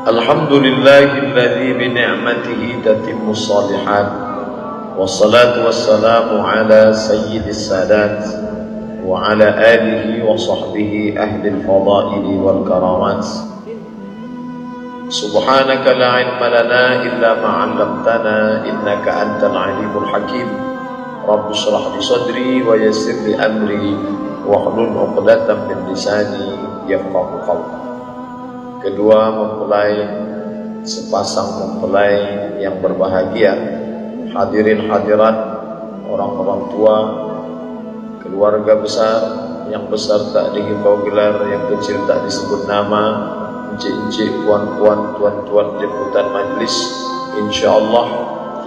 Alhamdulillahilladzi bini'matihi tatimmu shalihat. Wassalatu wassalamu ala sayyidis sadat wa ala alihi wa sahbihi ahlil fadaili wal karamat. Subhanaka la ilma lana illa ma 'allamtana innaka antal alimul hakim. Rabbi shrah li sadri wa yassir li amri wahlul 'uqdatam min lisani yafqahu qawli. Kedua, sepasang mempelai yang berbahagia, hadirin hadirat, orang-orang tua, keluarga besar, yang besar tak dihimbau gelar, yang kecil tak disebut nama, encik-encik, puan-puan, tuan-tuan, liputan majlis. InsyaAllah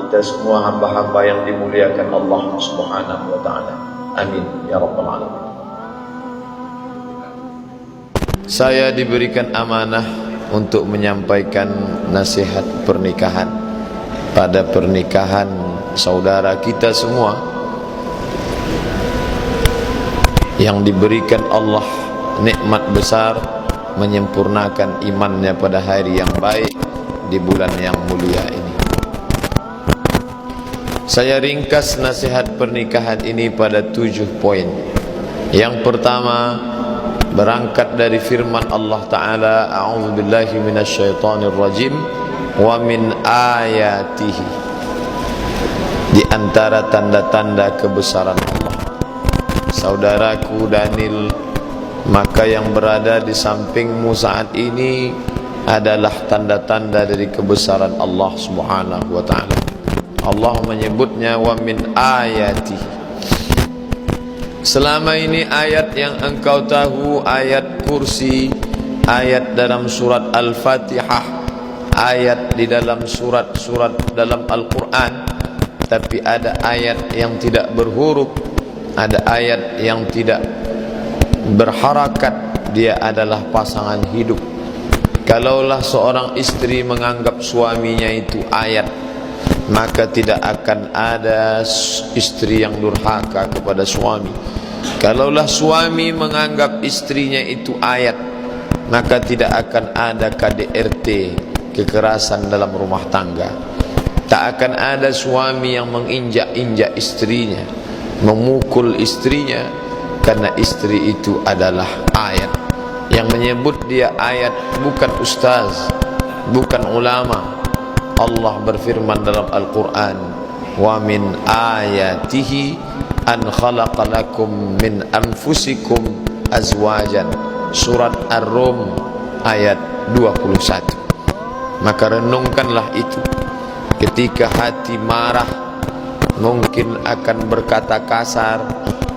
kita semua hamba-hamba yang dimuliakan Allah Subhanahu wa ta'ala. Amin ya rabbal alamin. Saya diberikan amanah untuk menyampaikan nasihat pernikahan pada pernikahan saudara kita semua yang diberikan Allah nikmat besar menyempurnakan imannya pada hari yang baik di bulan yang mulia ini. Saya ringkas nasihat pernikahan ini pada 7 poin. Yang pertama, berangkat dari firman Allah Ta'ala, a'udzubillahi minasyaitonir rajim, wa min ayatihi, di antara tanda-tanda kebesaran Allah. Saudaraku Daniel, maka yang berada di sampingmu saat ini adalah tanda-tanda dari kebesaran Allah Subhanahu wa Ta'ala. Allah menyebutnya wa min ayatihi. Selama ini ayat yang engkau tahu, ayat kursi, ayat dalam surat Al-Fatihah, ayat di dalam surat-surat dalam Al-Quran. Tapi ada ayat yang tidak berhuruf, ada ayat yang tidak berharakat. Dia adalah pasangan hidup. Kalaulah seorang istri menganggap suaminya itu ayat, maka tidak akan ada istri yang durhaka kepada suami. Kalaulah suami menganggap istrinya itu ayat, maka tidak akan ada KDRT, kekerasan dalam rumah tangga. Tak akan ada suami yang menginjak-injak istrinya, memukul istrinya, karena istri itu adalah ayat. Yang menyebut dia ayat bukan ustaz, bukan ulama. Allah berfirman dalam Al-Quran, wa min ayatihi an khalaqa lakum min anfusikum azwajan. Surat Ar-Rum ayat 21. Maka renungkanlah itu. Ketika hati marah, mungkin akan berkata kasar.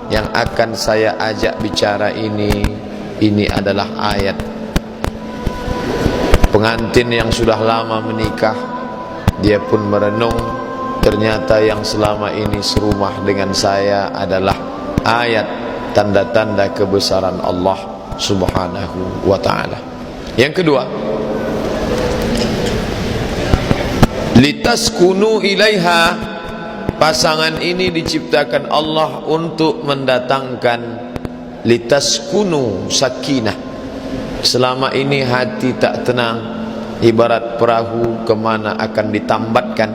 Yang akan saya ajak bicara ini adalah ayat. Pengantin yang sudah lama menikah, dia pun merenung, ternyata yang selama ini serumah dengan saya adalah ayat, tanda-tanda kebesaran Allah Subhanahu wa ta'ala. Yang kedua, litaskunu ilaiha. Pasangan ini diciptakan Allah untuk mendatangkan litaskunu sakinah. Selama ini hati tak tenang, ibarat perahu kemana akan ditambatkan.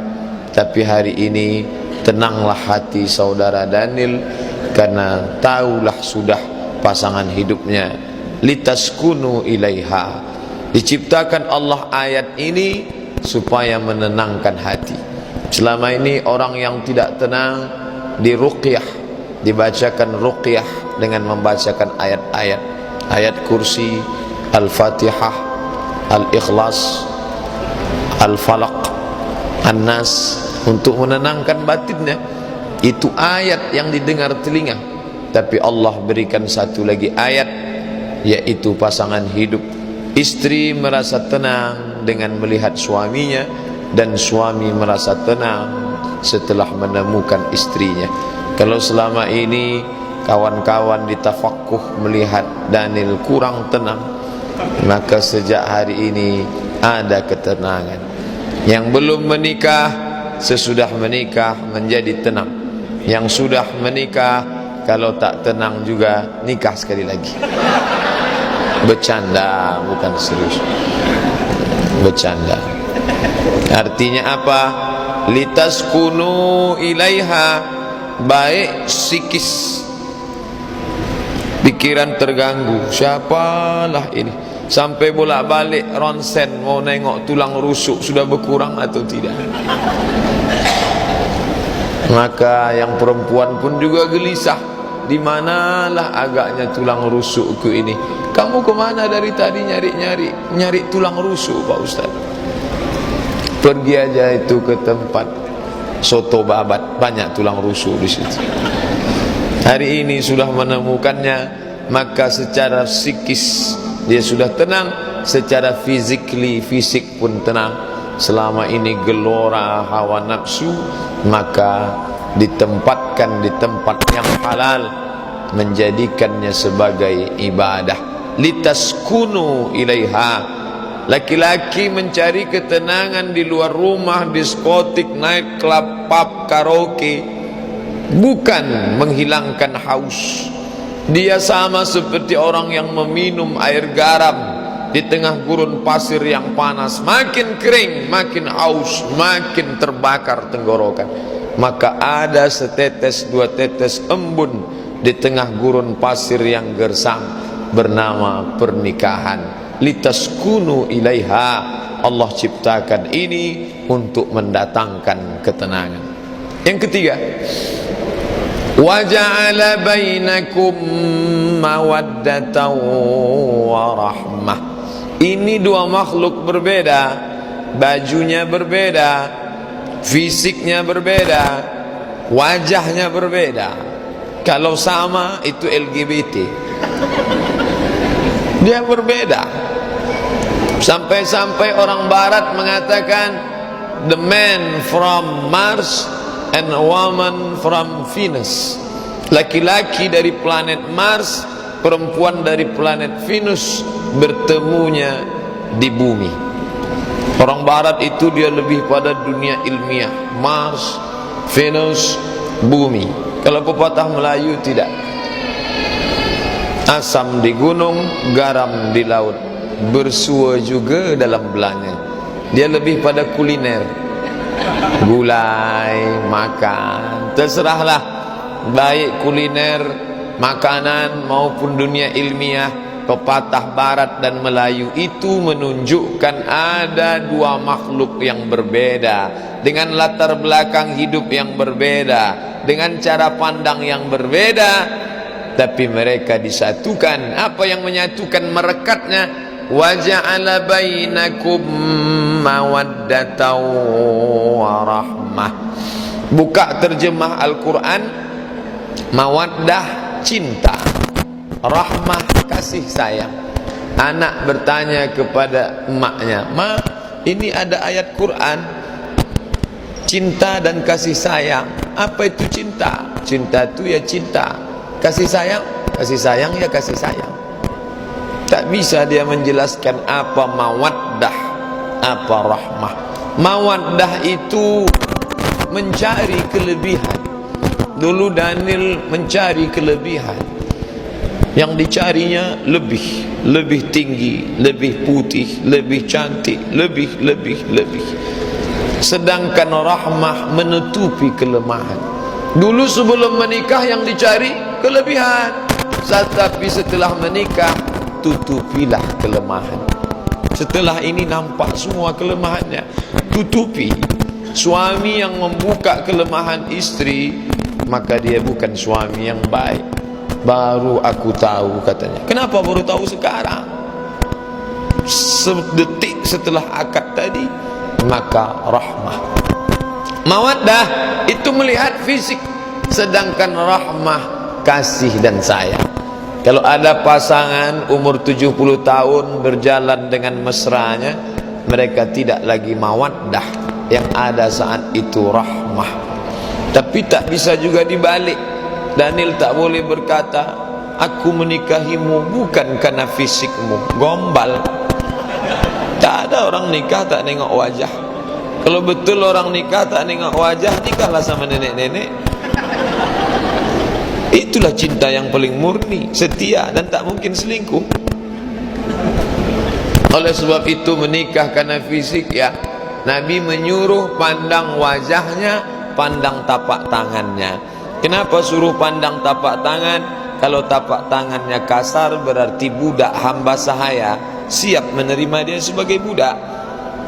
Tapi hari ini tenanglah hati saudara Daniel, karena tahulah sudah pasangan hidupnya. Litaskunu ilaiha. Diciptakan Allah ayat ini supaya menenangkan hati. Selama ini orang yang tidak tenang diruqyah, dibacakan ruqyah dengan membacakan ayat-ayat, ayat kursi, Al-Fatihah, Al-Ikhlas, Al-Falaq, An-Nas, untuk menenangkan batinnya. Itu ayat yang didengar telinga. Tapi Allah berikan satu lagi ayat, yaitu pasangan hidup. Istri merasa tenang dengan melihat suaminya, dan suami merasa tenang setelah menemukan istrinya. Kalau selama ini kawan-kawan ditafakkuh melihat Daniel kurang tenang, maka sejak hari ini ada ketenangan. Yang belum menikah, sesudah menikah menjadi tenang. Yang sudah menikah, kalau tak tenang juga nikah sekali lagi. Bercanda, bukan serius. Bercanda. Artinya apa? Litaskunu ilaiha, baik psikis, pikiran terganggu. Siapalah ini? Sampai bolak-balik ronsen mau nengok tulang rusuk sudah berkurang atau tidak. Maka yang perempuan pun juga gelisah. Di manalah agaknya tulang rusukku ini? Kamu kemana dari tadi nyari tulang rusuk, Pak Ustaz? Pergi aja itu ke tempat soto babat, banyak tulang rusuk di situ. Hari ini sudah menemukannya, maka secara psikis dia sudah tenang, secara fisik pun tenang. Selama ini gelora hawa nafsu, maka ditempatkan di tempat yang halal, menjadikannya sebagai ibadah. Litaskunu ilaiha. Laki-laki mencari ketenangan di luar rumah, diskotik, night club, pub, karaoke, bukan menghilangkan haus. Dia sama seperti orang yang meminum air garam di tengah gurun pasir yang panas. Makin kering, makin haus, makin terbakar tenggorokan. Maka ada setetes dua tetes embun di tengah gurun pasir yang gersang, bernama pernikahan. Litaskunu ilaiha. Allah ciptakan ini untuk mendatangkan ketenangan. Yang ketiga, wa ja'ala bainakum mawaddatan wa rahmah. Ini dua makhluk berbeda, bajunya berbeda, fisiknya berbeda, wajahnya berbeda. Kalau sama itu LGBT. Dia berbeda. Sampai-sampai orang barat mengatakan the man from Mars and a woman from Venus. Laki-laki dari planet Mars, perempuan dari planet Venus, bertemunya di bumi. Orang barat itu dia lebih pada dunia ilmiah, Mars, Venus, bumi. Kalau pepatah Melayu tidak. Asam di gunung, garam di laut, bersua juga dalam belanya. Dia lebih pada kuliner, gulai, makan, terserahlah. Baik kuliner, makanan maupun dunia ilmiah, pepatah barat dan Melayu itu menunjukkan ada dua makhluk yang berbeda, dengan latar belakang hidup yang berbeda, dengan cara pandang yang berbeda, tapi mereka disatukan. Apa yang menyatukan merekatnya? Wa ja'ala bainakum mawaddatan wa rahmah. Buka terjemah Al-Quran, mawaddah cinta, rahmah kasih sayang. Anak bertanya kepada emaknya, "Ma, ini ada ayat Quran, cinta dan kasih sayang. Apa itu cinta? Cinta itu ya cinta. Kasih sayang ya kasih sayang." Tak bisa dia menjelaskan apa mawaddah, apa rahmah. Mawaddah itu mencari kelebihan. Dulu Daniel mencari kelebihan. Yang dicarinya lebih tinggi, lebih putih, lebih cantik, lebih. Sedangkan rahmah menutupi kelemahan. Dulu sebelum menikah yang dicari kelebihan, tapi setelah menikah tutupilah kelemahan. Setelah ini nampak semua kelemahannya, tutupi. Suami yang membuka kelemahan istri, maka dia bukan suami yang baik. Baru aku tahu, katanya. Kenapa baru tahu sekarang? Sedetik setelah akad tadi. Maka rahmah. Mawaddah itu melihat fisik, sedangkan rahmah kasih dan sayang. Kalau ada pasangan umur 70 tahun berjalan dengan mesranya, mereka tidak lagi mawaddah, yang ada saat itu rahmah. Tapi tak bisa juga dibalik. Daniel tak boleh berkata, "Aku menikahimu bukan karena fisikmu." Gombal. Tak ada orang nikah tak nengok wajah. Kalau betul orang nikah tak nengok wajah, nikahlah sama nenek-nenek. Itulah cinta yang paling murni, setia, dan tak mungkin selingkuh. Oleh sebab itu menikah karena fisik ya, Nabi menyuruh pandang wajahnya, pandang tapak tangannya. Kenapa suruh pandang tapak tangan? Kalau tapak tangannya kasar berarti budak hamba sahaya, siap menerima dia sebagai budak.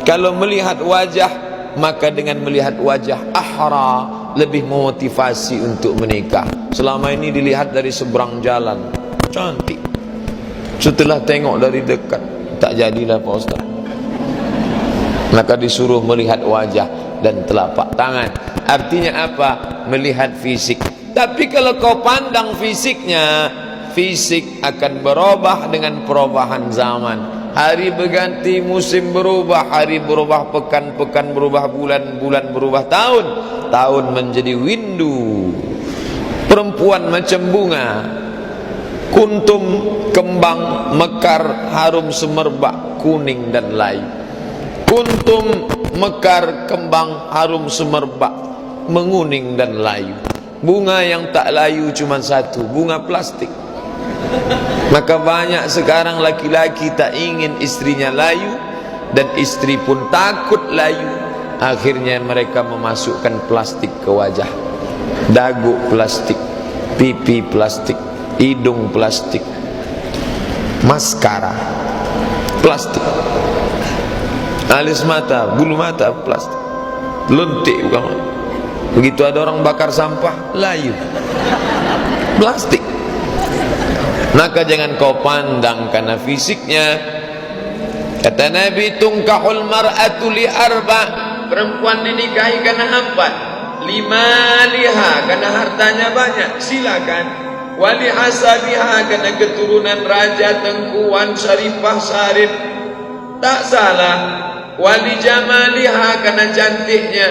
Kalau melihat wajah, maka dengan melihat wajah ahra, lebih memotivasi untuk menikah. Selama ini dilihat dari seberang jalan, cantik. Setelah tengok dari dekat, tak jadilah Pak Ustaz. Maka disuruh melihat wajah dan telapak tangan. Artinya apa? Melihat fisik. Tapi kalau kau pandang fisiknya, fisik akan berubah dengan perubahan zaman. Hari berganti, musim berubah, hari berubah, pekan berubah, bulan berubah, tahun menjadi windu. Perempuan macam bunga, kuntum, kembang, mekar, harum semerbak, kuning dan layu. Kuntum, mekar, kembang, harum semerbak, menguning dan layu. Bunga yang tak layu cuma satu, bunga plastik. Maka banyak sekarang laki-laki tak ingin istrinya layu, dan istri pun takut layu. Akhirnya mereka memasukkan plastik ke wajah. Dagu plastik, pipi plastik, hidung plastik, maskara plastik, alis mata, bulu mata plastik, lentik bukan. Begitu ada orang bakar sampah, layu, plastik. Maka jangan kau pandang karena fisiknya. Kata Nabi, tungkahul mar'atu li arba, perempuan dinikahi karena empat. Lima liha, karena hartanya banyak, silakan. Wali hasabiha, karena keturunan raja, tengkuan, syarifah, syarif, tak salah. Wali jamaliha, karena cantiknya.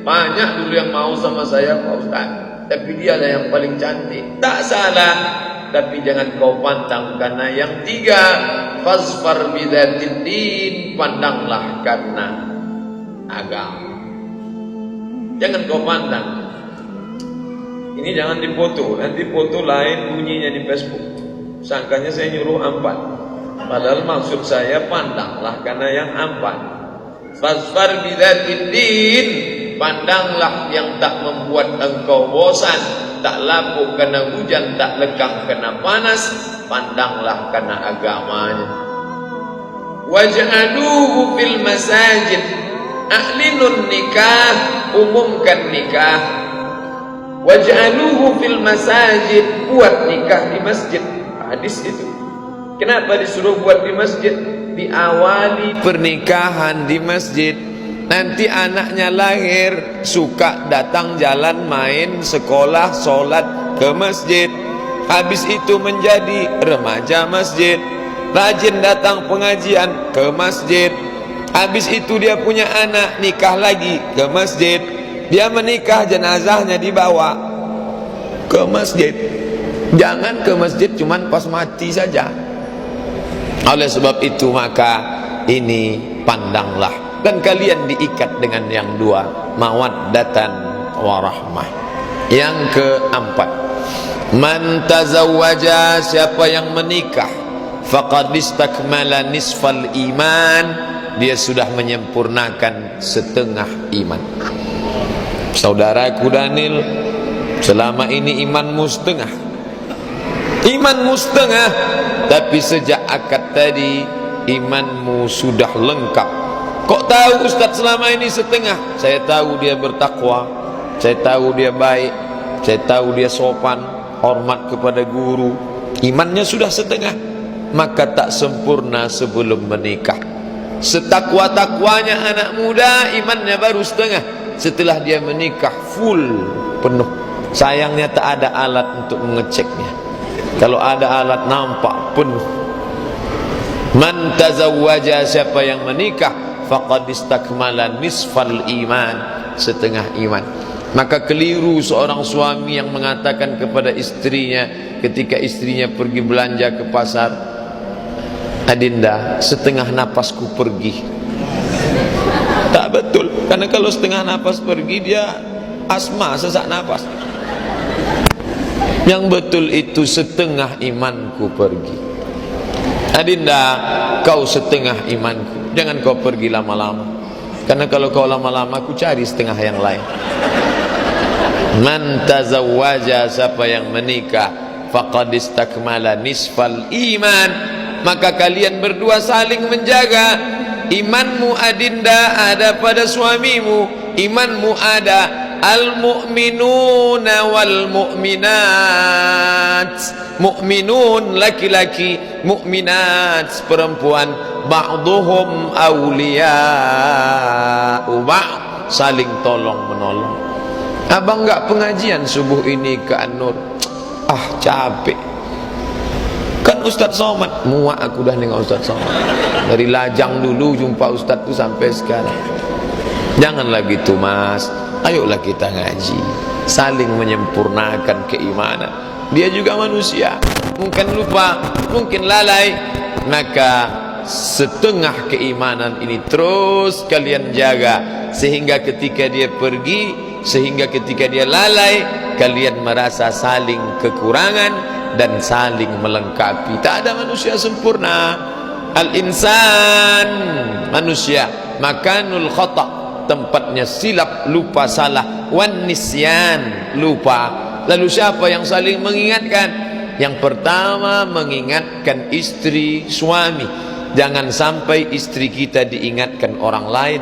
Banyak dulu yang mau sama saya Pak Ustaz, tapi dia lah yang paling cantik, tak salah. Tapi jangan kau pandang karena yang tiga. Fasfar bidzatid din, pandanglah karena agama. Jangan kau pandang. Ini jangan dipoto, nanti foto lain bunyinya di Facebook. Sangkanya saya nyuruh empat, padahal maksud saya pandanglah karena yang empat. Fasfar bidzatid din, pandanglah yang tak membuat engkau bosan, tak lapuk karena hujan, tak lekang karena panas. Pandanglah karena agamanya. Waj'aluhu fil masajid, a'linun nikah, umumkan nikah. Waj'aluhu fil masajid, buat nikah di masjid. Hadis itu. Kenapa disuruh buat di masjid? Diawali pernikahan di masjid. Nanti anaknya lahir, suka datang jalan, main, sekolah, sholat ke masjid. Habis itu menjadi remaja masjid, rajin datang pengajian ke masjid. Habis itu dia punya anak, nikah lagi ke masjid. Dia menikah, jenazahnya dibawa ke masjid. Jangan ke masjid cuman pas mati saja. Oleh sebab itu maka ini pandanglah, dan kalian diikat dengan yang dua, mawaddatan warahmah. Yang keempat, man tazawwaja, siapa yang menikah, faqad istakmala nisfal iman, dia sudah menyempurnakan setengah iman. Saudaraku Daniel, selama ini imanmu setengah, imanmu setengah, tapi sejak akad tadi imanmu sudah lengkap. Kok tahu Ustaz selama ini setengah? Saya tahu dia bertakwa, saya tahu dia baik, saya tahu dia sopan, hormat kepada guru. Imannya sudah setengah, maka tak sempurna sebelum menikah. Setakwa-takwanya anak muda, imannya baru setengah. Setelah dia menikah full, penuh. Sayangnya tak ada alat untuk mengeceknya. Kalau ada alat nampak penuh. Man tazawwaja, siapa yang menikah, faqad istakmala nisfal iman, setengah iman. Maka keliru seorang suami yang mengatakan kepada istrinya ketika istrinya pergi belanja ke pasar, Adinda, setengah napasku pergi. Tak betul, karena kalau setengah napas pergi dia asma, sesak napas. Yang betul itu setengah imanku pergi. Adinda, kau setengah imanku, jangan kau pergi lama-lama. Karena kalau kau lama-lama, aku cari setengah yang lain. Man tazawwaja, siapa yang menikah, faqad istakmala nisfal iman. Maka kalian berdua saling menjaga. Imanmu Adinda ada pada suamimu, imanmu ada. Al-mu'minuna wal mu'minat, mu'minun laki-laki, mu'minat perempuan, ba'duhum awliya'u ba'd, saling tolong menolong. Abang enggak pengajian subuh ini ke An-Nur? Capek. Kan Ustaz Somad, muak aku dah dengan Ustaz Somad. Dari Lajang dulu jumpa Ustaz tu sampai sekarang. Janganlah gitu mas, ayolah kita ngaji, saling menyempurnakan keimanan. Dia juga manusia, mungkin lupa, mungkin lalai. Maka setengah keimanan ini terus kalian jaga, sehingga ketika dia pergi, sehingga ketika dia lalai, kalian merasa saling kekurangan dan saling melengkapi. Tak ada manusia sempurna. Al-insan, manusia, makanul khata', tempatnya silap, lupa, salah. Wan nisyan, lupa. Lalu siapa yang saling mengingatkan? Yang pertama, mengingatkan istri, suami. Jangan sampai istri kita diingatkan orang lain,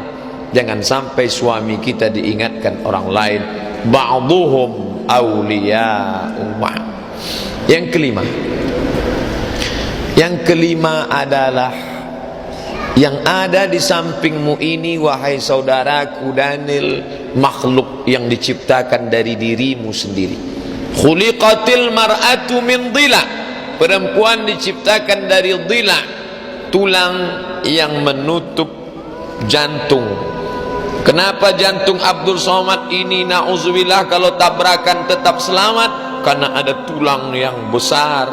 jangan sampai suami kita diingatkan orang lain. Ba'duhum awliya'u ba'd. Yang kelima adalah yang ada di sampingmu ini, wahai saudaraku Daniel, makhluk yang diciptakan dari dirimu sendiri. Khuliqatil mar'atu min dhila, perempuan diciptakan dari dhila, tulang yang menutup jantung. Kenapa jantung Abdul Somad ini na'udzubillah kalau tabrakan tetap selamat? Karena ada tulang yang besar.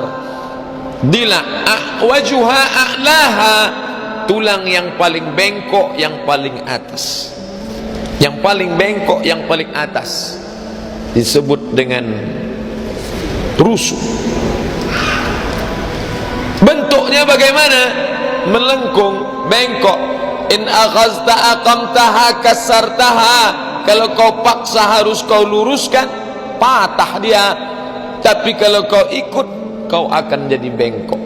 Dhila, wajuha a'laha, tulang yang paling bengkok, yang paling atas. Yang paling bengkok, yang paling atas disebut dengan rusuk. Bentuknya bagaimana? Melengkung, bengkok. In akhazta aqamtaha kasartaha, kalau kau paksa harus kau luruskan, patah dia. Tapi kalau kau ikut, kau akan jadi bengkok.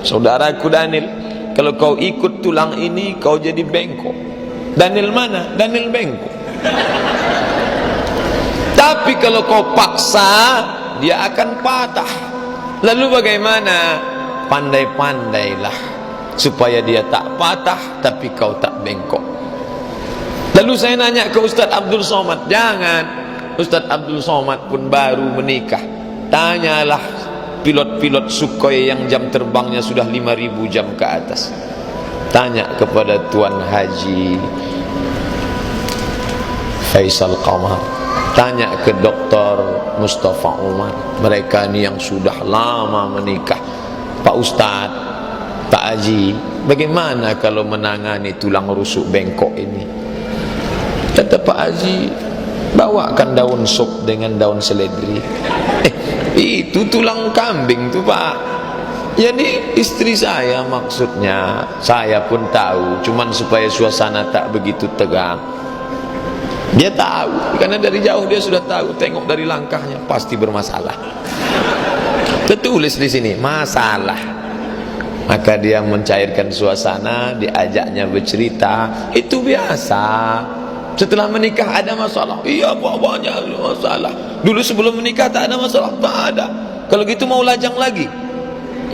Saudaraku Daniel, kalau kau ikut tulang ini, kau jadi bengkok. Daniel mana? Daniel bengkok. Tapi kalau kau paksa, dia akan patah. Lalu bagaimana? Pandai-pandailah supaya dia tak patah, tapi kau tak bengkok. Lalu saya nanya ke Ustaz Abdul Somad, jangan. Ustaz Abdul Somad pun baru menikah. Tanyalah pilot-pilot Sukhoi yang jam terbangnya sudah 5.000 jam ke atas. Tanya kepada Tuan Haji Faisal Qamar, tanya ke Dr. Mustafa Umar. Mereka ini yang sudah lama menikah. Pak Ustaz, Pak Haji, bagaimana kalau menangani tulang rusuk bengkok ini? Kata Pak Haji, bawakan daun sop dengan daun seledri. Itu tulang kambing tu Pak. Jadi istri saya maksudnya, saya pun tahu, cuman supaya suasana tak begitu tegang. Dia tahu, karena dari jauh dia sudah tahu, tengok dari langkahnya pasti bermasalah. Tertulis di sini masalah. Maka dia mencairkan suasana, diajaknya bercerita, itu biasa. Setelah menikah ada masalah, iya banyak masalah. Dulu sebelum menikah tak ada masalah, tak ada. Kalau gitu mau lajang lagi?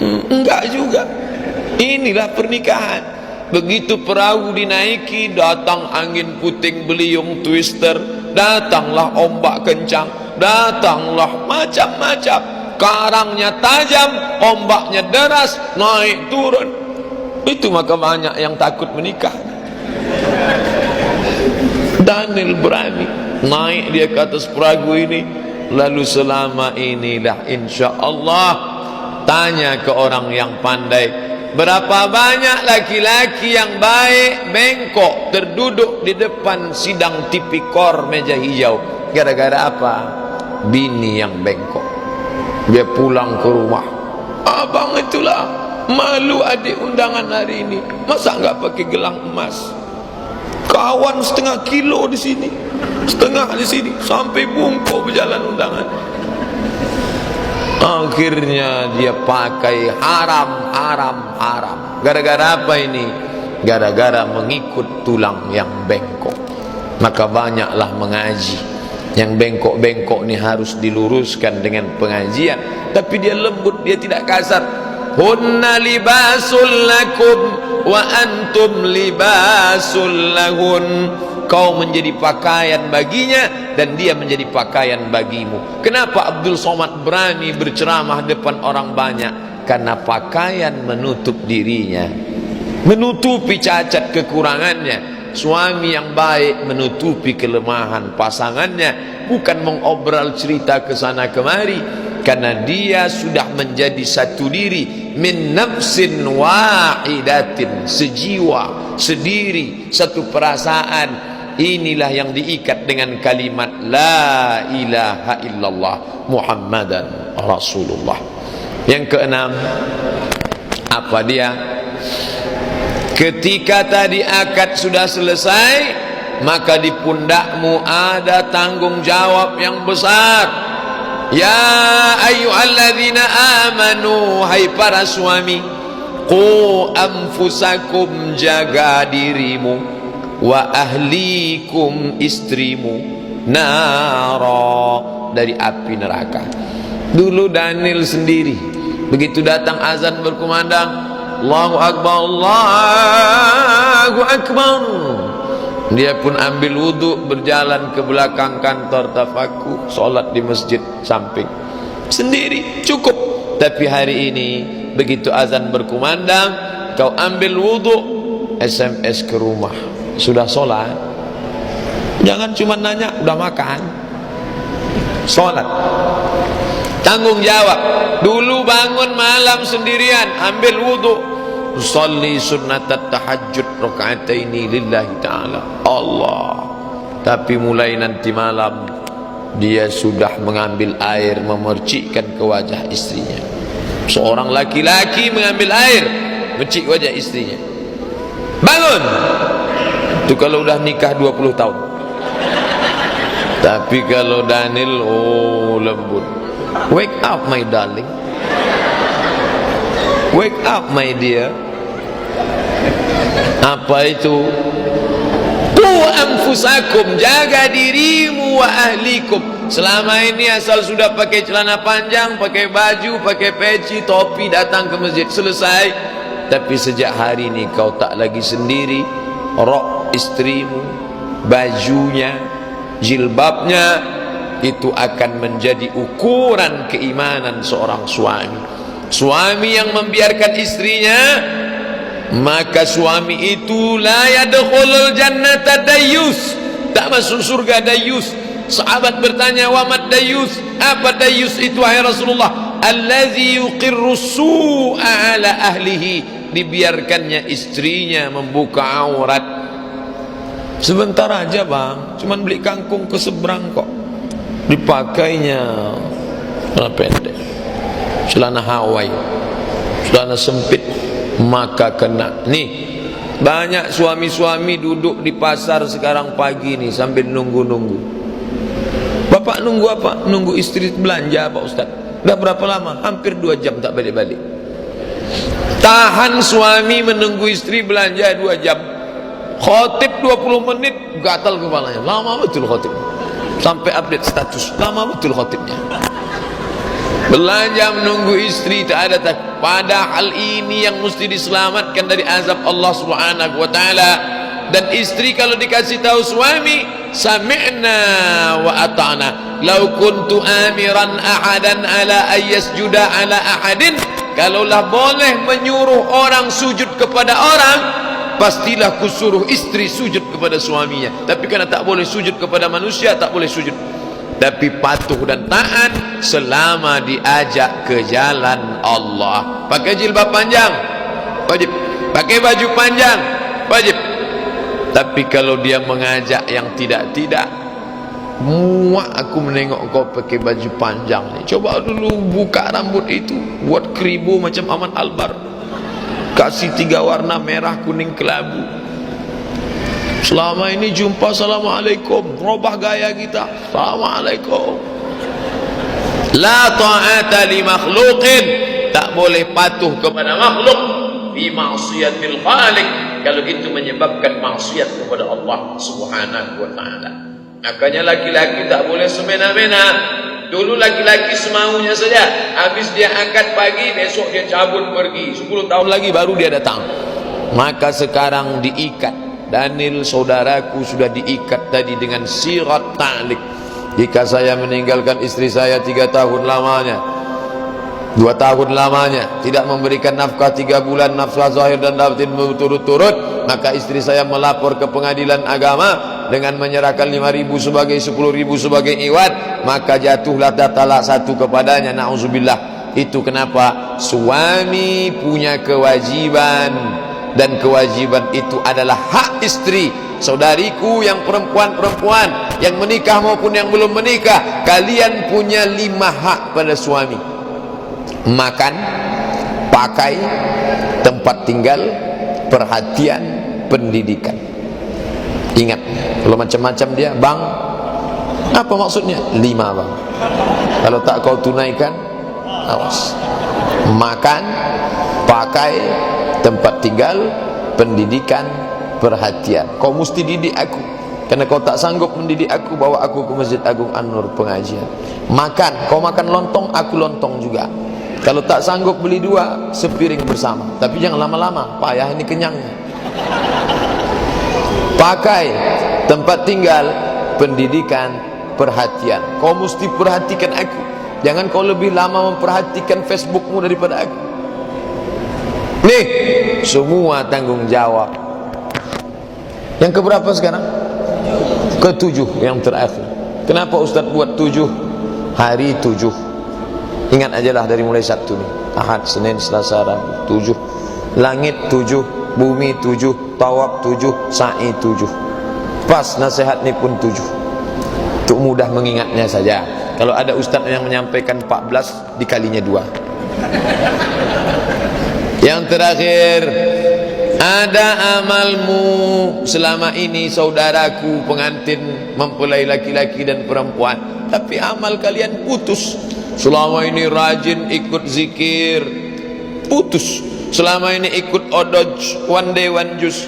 Enggak juga. Inilah pernikahan. Begitu perahu dinaiki, datang angin puting beliung twister, datanglah ombak kencang, datanglah macam-macam. Karangnya tajam, ombaknya deras, naik turun. Itu maka banyak yang takut menikah. Daniel berani naik dia ke atas perahu ini. Lalu selama inilah insya Allah, tanya ke orang yang pandai, berapa banyak laki-laki yang baik bengkok terduduk di depan sidang tipikor meja hijau. Gara-gara apa? Bini yang bengkok. Dia pulang ke rumah, abang itulah Malu adik undangan hari ini, masa nggak pakai gelang emas? Kawan setengah kilo di sini, setengah di sini, sampai bungkuk berjalan undangan. Akhirnya dia pakai haram. Gara-gara apa ini? Gara-gara mengikut tulang yang bengkok. Maka banyaklah mengaji. Yang bengkok-bengkok ini harus diluruskan dengan pengajian. Tapi dia lembut, dia tidak kasar. Hunna libasul lakum wa antum libasul lahun. Kau menjadi pakaian baginya dan dia menjadi pakaian bagimu. Kenapa Abdul Somad berani berceramah depan orang banyak? Karena pakaian menutup dirinya, menutupi cacat kekurangannya. Suami yang baik menutupi kelemahan pasangannya, bukan mengobral cerita ke sana kemari, karena dia sudah menjadi satu diri, min nafsin wahidatin, sejiwa, sediri, satu perasaan. Inilah yang diikat dengan kalimat la ilaha illallah Muhammadan Rasulullah. Yang keenam, apa dia? Ketika tadi akad sudah selesai, maka di pundakmu ada tanggung jawab yang besar. Ya ayyuhalladzina amanu, hai para suami, qu anfusakum, jaga dirimu, wa ahlikum, istrimu, nara, dari api neraka. Dulu Daniel sendiri, begitu datang azan berkumandang, Allahu Akbar, Allahu Akbar, dia pun ambil wudhu, berjalan ke belakang kantor tafaku, sholat di masjid samping sendiri, cukup. Tapi hari ini begitu azan berkumandang, kau ambil wudhu, SMS ke rumah, sudah sholat. Jangan cuma nanya udah makan, sholat. Tanggung jawab. Dulu bangun malam sendirian, ambil wudhu, usolli sunnatat tahajud rakaataini lillahi ta'ala Allah. Tapi mulai nanti malam dia sudah mengambil air, memercikkan ke wajah istrinya. Seorang laki-laki mengambil air, mercik wajah istrinya. Bangun. Itu kalau udah nikah 20 tahun. Tapi kalau Daniel, oh lembut. Wake up my darling, wake up my dear. Apa itu? Qu anfusakum, jaga dirimu, wa ahlikum. Selama ini asal sudah pakai celana panjang, pakai baju, pakai peci, topi, datang ke masjid, selesai. Tapi sejak hari ini kau tak lagi sendiri. Rok istrimu, bajunya, jilbabnya, itu akan menjadi ukuran keimanan seorang suami. Suami yang membiarkan istrinya, maka suami itu la yadkhulul jannata dayyus, tak masuk surga dayyus. Sahabat bertanya, wa mad dayyus? Apa dayyus itu wahai Rasulullah? Allazi yuqirru su'a ala ahlihi, dibiarkannya istrinya membuka aurat. Sebentar aja bang, cuman beli kangkung ke seberang kok, dipakainya celana pendek, celana Hawaii, celana sempit, maka kena. Nih banyak suami-suami duduk di pasar sekarang pagi nih sambil nunggu-nunggu. Bapak nunggu apa? Nunggu istri belanja Pak Ustaz. Udah berapa lama? Hampir 2 jam tak balik-balik. Tahan suami menunggu istri belanja 2 jam. Khotib 20 menit gatal kepalanya. Lama betul khotib. Sampai update status, lama betul khotibnya. Belanja menunggu istri tak ada tak. Padahal ini yang mesti diselamatkan dari azab Allah Subhanahu wa taala. Dan istri kalau dikasih tahu suami, sami'na wa ata'na. Lau kuntu amiran ahadan ala ayyasjuda ala ahadin, kalaulah boleh menyuruh orang sujud kepada orang, pastilah kusuruh istri sujud kepada suaminya. Tapi karena tak boleh sujud kepada manusia, tak boleh sujud. Tapi patuh dan taat selama diajak ke jalan Allah. Pakai jilbab panjang, wajib. Pakai baju panjang, wajib. Tapi kalau dia mengajak yang tidak-tidak, muak aku menengok kau pakai baju panjang ni. Coba dulu buka rambut itu, buat keribu macam Aman Albar. kasih 3 warna merah, kuning, kelabu. Selama ini jumpa assalamualaikum, robah gaya kita, assalamualaikum. La ta'ata li makhluqin, tak boleh patuh kepada makhluk fi ma'siyatil khaliq, kalau itu menyebabkan maksiat kepada Allah Subhanahu wa taala. Makanya laki-laki tak boleh semena-mena. Dulu laki-laki semaunya saja, habis dia angkat pagi, besok dia cabut pergi, 10 tahun lagi baru dia datang. Maka sekarang diikat. Daniel saudaraku sudah diikat tadi dengan sirat ta'liq. Jika saya meninggalkan istri saya 3 tahun lamanya, 2 tahun lamanya, tidak memberikan nafkah 3 bulan, nafkah zahir dan batin berturut-turut, maka istri saya melapor ke pengadilan agama dengan menyerahkan 5.000 sebagai 10.000 sebagai iwat, maka jatuhlah talak 1 kepadanya. Na'udzubillah. Itu kenapa? Suami punya kewajiban, dan kewajiban itu adalah hak istri. Saudariku yang perempuan-perempuan yang menikah maupun yang belum menikah, kalian punya 5 hak pada suami: makan, pakai, tempat tinggal, perhatian, pendidikan. Ingat, kalau macam-macam dia, bang, apa maksudnya? 5 bang. Kalau tak kau tunaikan, awas. Makan, pakai, tempat tinggal, pendidikan, perhatian. Kau mesti didik aku. Karena kau tak sanggup mendidik aku, bawa aku ke Masjid Agung An-Nur pengajian. Makan, kau makan lontong, aku lontong juga. Kalau tak sanggup beli 2, sepiring bersama. Tapi jangan lama-lama, payah ini kenyangnya. Pakai, tempat tinggal, pendidikan, perhatian. Kau mesti perhatikan aku. Jangan kau lebih lama memperhatikan Facebookmu daripada aku. Nih, semua tanggung jawab. Yang keberapa sekarang? Ke-7, yang terakhir. Kenapa Ustaz buat 7? Hari 7. Ingat ajalah dari mulai Sabtu nih. Ahad, Senin, Selasa, Rabu. 7. Langit 7, bumi 7, tawaf 7, sa'i 7. Pas nasihat ini pun 7. Untuk mudah mengingatnya saja. Kalau ada Ustaz yang menyampaikan 14, dikalinya 2. Yang terakhir, ada amalmu selama ini saudaraku pengantin mempelai laki-laki dan perempuan, tapi amal kalian putus. Selama ini rajin ikut zikir, putus. Selama ini ikut odoj, one day one juz,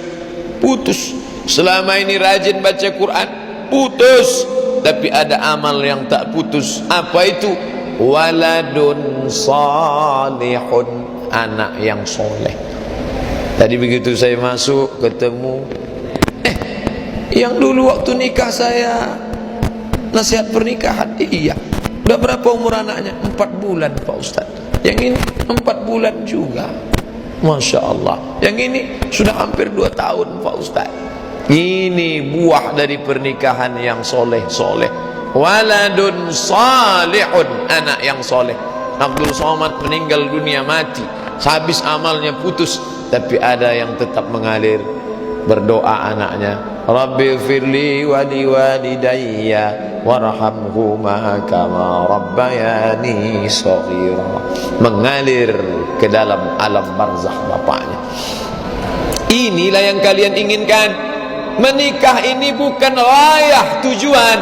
putus. Selama ini rajin baca Quran, putus. Tapi ada amal yang tak putus. Apa itu? Waladun salihun, anak yang soleh. Tadi begitu saya masuk ketemu, yang dulu waktu nikah saya nasihat pernikahan, iya. Udah berapa umur anaknya? 4 bulan Pak Ustaz. Yang ini 4 bulan juga, Masya Allah. Yang ini sudah hampir 2 tahun Pak Ustaz. Ini buah dari pernikahan yang soleh-soleh. Waladun salihun, anak yang soleh. Abdul Somad meninggal dunia, mati, habis amalnya putus, tapi ada yang tetap mengalir. Berdoa anaknya, Rabbi firli wa liwalidayya warhamhuma kama rabbayani shaghira. Mengalir ke dalam alam barzakh bapaknya. Inilah yang kalian inginkan. Menikah ini bukan ghayah, tujuan.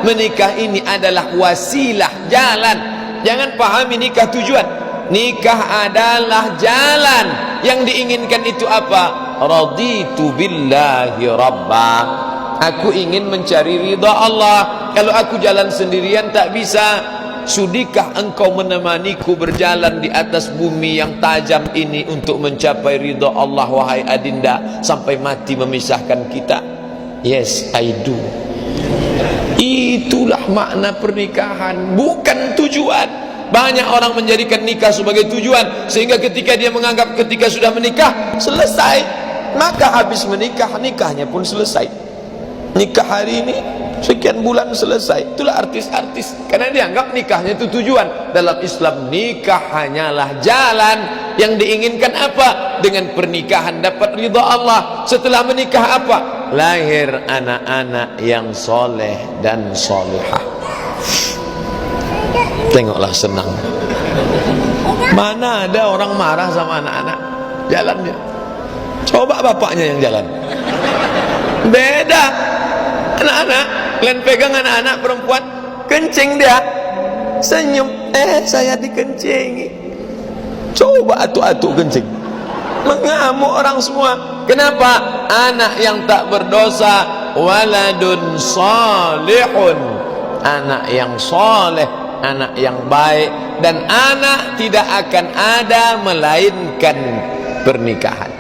Menikah ini adalah wasilah, jalan. Jangan pahami nikah tujuan. Nikah adalah jalan. Yang diinginkan itu apa? Raditu billahi rabba. Aku ingin mencari ridha Allah. Kalau aku jalan sendirian tak bisa. Sudikah engkau menemaniku berjalan di atas bumi yang tajam ini untuk mencapai ridha Allah, wahai adinda, sampai mati memisahkan kita? Yes, I do. Itulah makna pernikahan, bukan tujuan. Banyak orang menjadikan nikah sebagai tujuan, sehingga ketika dia menganggap ketika sudah menikah selesai, maka habis menikah, nikahnya pun selesai. Nikah hari ini, sekian bulan selesai. Itulah artis-artis, karena dianggap nikahnya itu tujuan. Dalam Islam, nikah hanyalah jalan. Yang diinginkan apa? Dengan pernikahan dapat ridha Allah. Setelah menikah apa? Lahir anak-anak yang soleh dan solehah. Tengoklah senang. Mana ada orang marah sama anak-anak? jalannya. Coba bapaknya yang jalan. Beda. Anak-anak, kalian pegang anak-anak perempuan, kencing dia, senyum, saya dikencingi. Coba atu-atu kencing, mengamuk orang semua. Kenapa? Anak yang tak berdosa, waladun salihun, anak yang soleh, anak yang baik. Dan anak tidak akan ada melainkan pernikahan.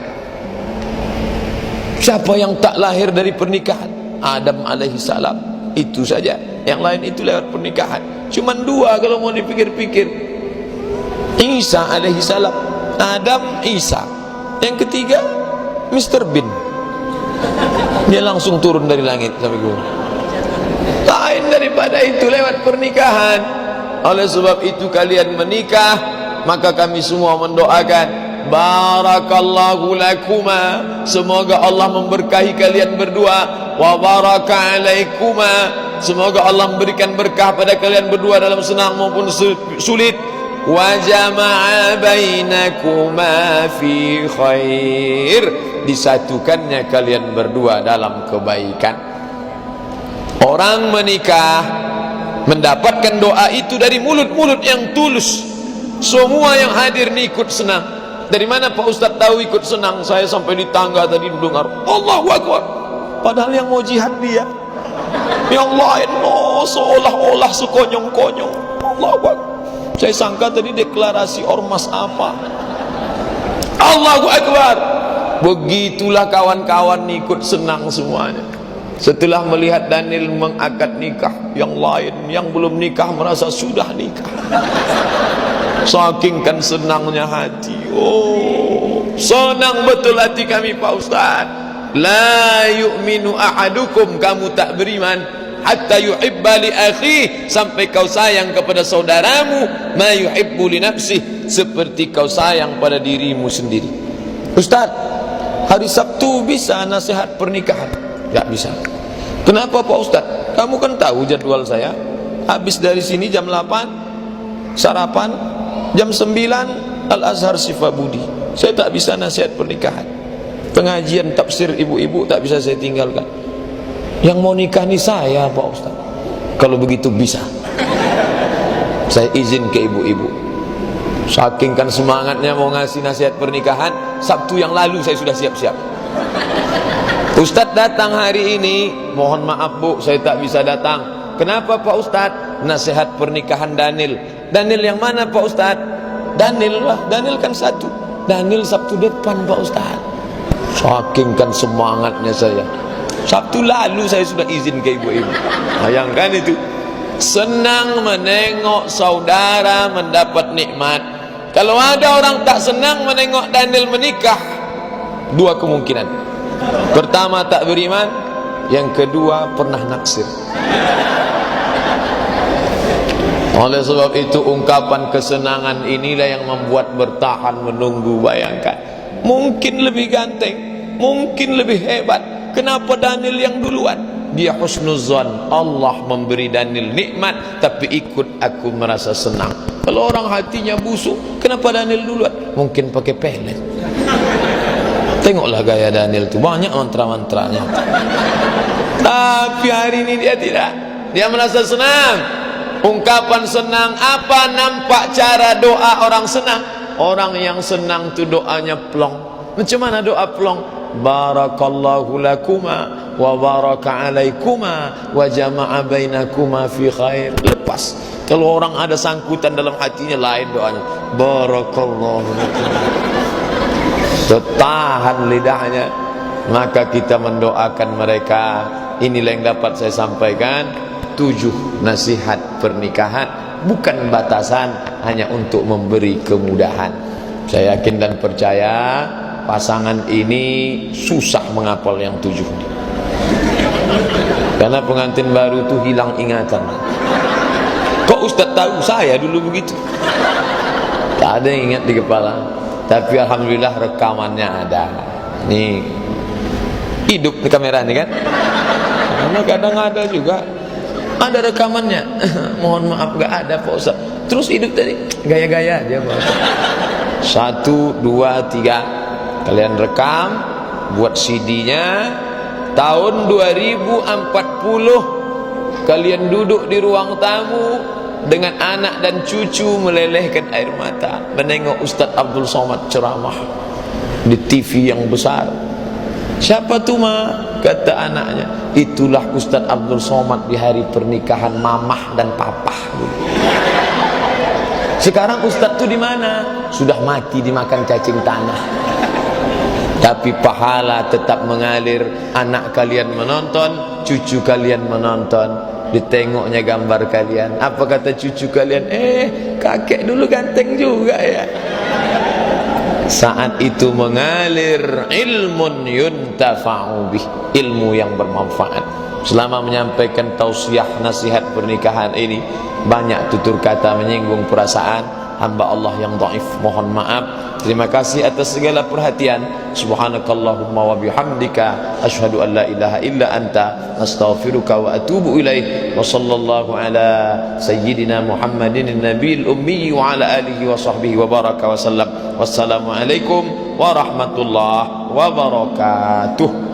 Siapa yang tak lahir dari pernikahan? Adam alaihissalam, itu saja. Yang lain itu lewat pernikahan. Cuman dua kalau mau dipikir-pikir. Isa alaihissalam, Adam, Isa. Yang ketiga Mr. Bean, dia langsung turun dari langit sampai gunung. Lain daripada itu lewat pernikahan. Oleh sebab itu kalian menikah, maka kami semua mendoakan, barakallahu lakuma, semoga Allah memberkahi kalian berdua, wa baraka alaikuma, semoga Allah memberikan berkah pada kalian berdua dalam senang maupun sulit, wa jama'a bainakuma fi khair, disatukannya kalian berdua dalam kebaikan. Orang menikah mendapatkan doa itu dari mulut-mulut yang tulus. Semua yang hadir ni ikut senang. Dari mana Pak Ustaz tahu ikut senang? Saya sampai di tangga tadi mendengar Allahu Akbar, padahal yang mau jihad dia, yang lain seolah-olah sekonyong-konyong. Allahu Akbar. Saya sangka tadi deklarasi ormas apa. Allahu Akbar. Begitulah kawan-kawan ikut senang semuanya. Setelah melihat Daniel mengakad nikah, yang lain yang belum nikah merasa sudah nikah. Saking kan senangnya hati. Oh, senang betul hati kami Pak Ustaz. La yu'minu ahadukum, kamu tak beriman hatta yuhibba li akhi, sampai kau sayang kepada saudaramu ma yuhibbu li nafsi, seperti kau sayang pada dirimu sendiri. Ustaz, hari Sabtu bisa nasihat pernikahan? Tak bisa. Kenapa Pak Ustaz? Kamu kan tahu jadwal saya. Habis dari sini jam 8 sarapan, jam 9 Al-Azhar Sifabudi. Saya tak bisa nasihat pernikahan. Pengajian tafsir ibu-ibu tak bisa saya tinggalkan. Yang mau nikah ni saya Pak Ustaz. Kalau begitu bisa, saya izin ke ibu-ibu. Saking kan semangatnya mau ngasih nasihat pernikahan, Sabtu yang lalu saya sudah siap-siap. Ustaz datang hari ini, mohon maaf Bu, saya tak bisa datang. Kenapa Pak Ustaz? Nasihat pernikahan Daniel. Daniel yang mana Pak Ustaz? Daniel lah, Daniel kan satu. Daniel Sabtu depan Pak Ustaz. Saking kan semangatnya saya, Sabtu lalu saya sudah izin ke ibu-ibu. Bayangkan itu, senang menengok saudara mendapat nikmat. Kalau ada orang tak senang menengok Daniel menikah, dua kemungkinan. Pertama tak beriman, yang kedua pernah naksir. Oleh sebab itu ungkapan kesenangan inilah yang membuat bertahan menunggu. Bayangkan, mungkin lebih ganteng, mungkin lebih hebat. Kenapa Daniel yang duluan? Dia husnuzan, Allah memberi Daniel nikmat, tapi ikut aku merasa senang. Kalau orang hatinya busuk, kenapa Daniel duluan? Mungkin pakai pelet. Tengoklah gaya Daniel itu, banyak mantra-mantranya. Tapi hari ini dia tidak. Dia merasa senang. Ungkapan senang apa? Nampak cara doa orang senang. Orang yang senang itu doanya plong. Macam mana doa plong? Barakallahu lakuma wa baraka alaikuma wa jama'a bainakuma fi khair. Lepas. Kalau orang ada sangkutan dalam hatinya, lain doanya. Barakallahu lakuma. Tahan lidahnya, maka kita mendoakan mereka. Inilah yang dapat saya sampaikan. 7 nasihat pernikahan, bukan batasan, hanya untuk memberi kemudahan. Saya yakin dan percaya pasangan ini susah menghafal yang 7 ini, karena pengantin baru itu hilang ingatan. Kok Ustaz tahu? Saya dulu begitu, tak ada yang ingat di kepala. Tapi alhamdulillah rekamannya ada. Nih, hidup di kamera nih kan. Karena kadang ada juga, ada rekamannya. Mohon maaf gak ada Pak Ustaz. Terus hidup tadi gaya-gaya aja Pak Ustaz. 1, 2, 3. kalian rekam, buat CD-nya. Tahun 2040 kalian duduk di ruang tamu dengan anak dan cucu melelehkan air mata menengok Ustaz Abdul Somad ceramah di TV yang besar. Siapa tu ma? Kata anaknya, itulah Ustaz Abdul Somad di hari pernikahan mamah dan papah dulu. Sekarang Ustaz tu di mana? Sudah mati dimakan cacing tanah. Tapi pahala tetap mengalir. Anak kalian menonton, cucu kalian menonton, ditengoknya gambar kalian. Apa kata cucu kalian? Kakek dulu ganteng juga ya. Saat itu mengalir ilmun yuntafa'u bih, ilmu yang bermanfaat. Selama menyampaikan tausiah nasihat pernikahan ini, banyak tutur kata menyinggung perasaan hamba Allah yang dhaif, mohon maaf. Terima kasih atas segala perhatian. Subhanakallahumma wa bihamdika asyhadu an la ilaha illa anta astaghfiruka wa atubu ilaih. Wa sallallahu ala sayyidina Muhammadin nabiyil ummi wa ala alihi wa sahbihi wa baraka wa sallam. Wassalamu alaikum warahmatullahi wabarakatuh.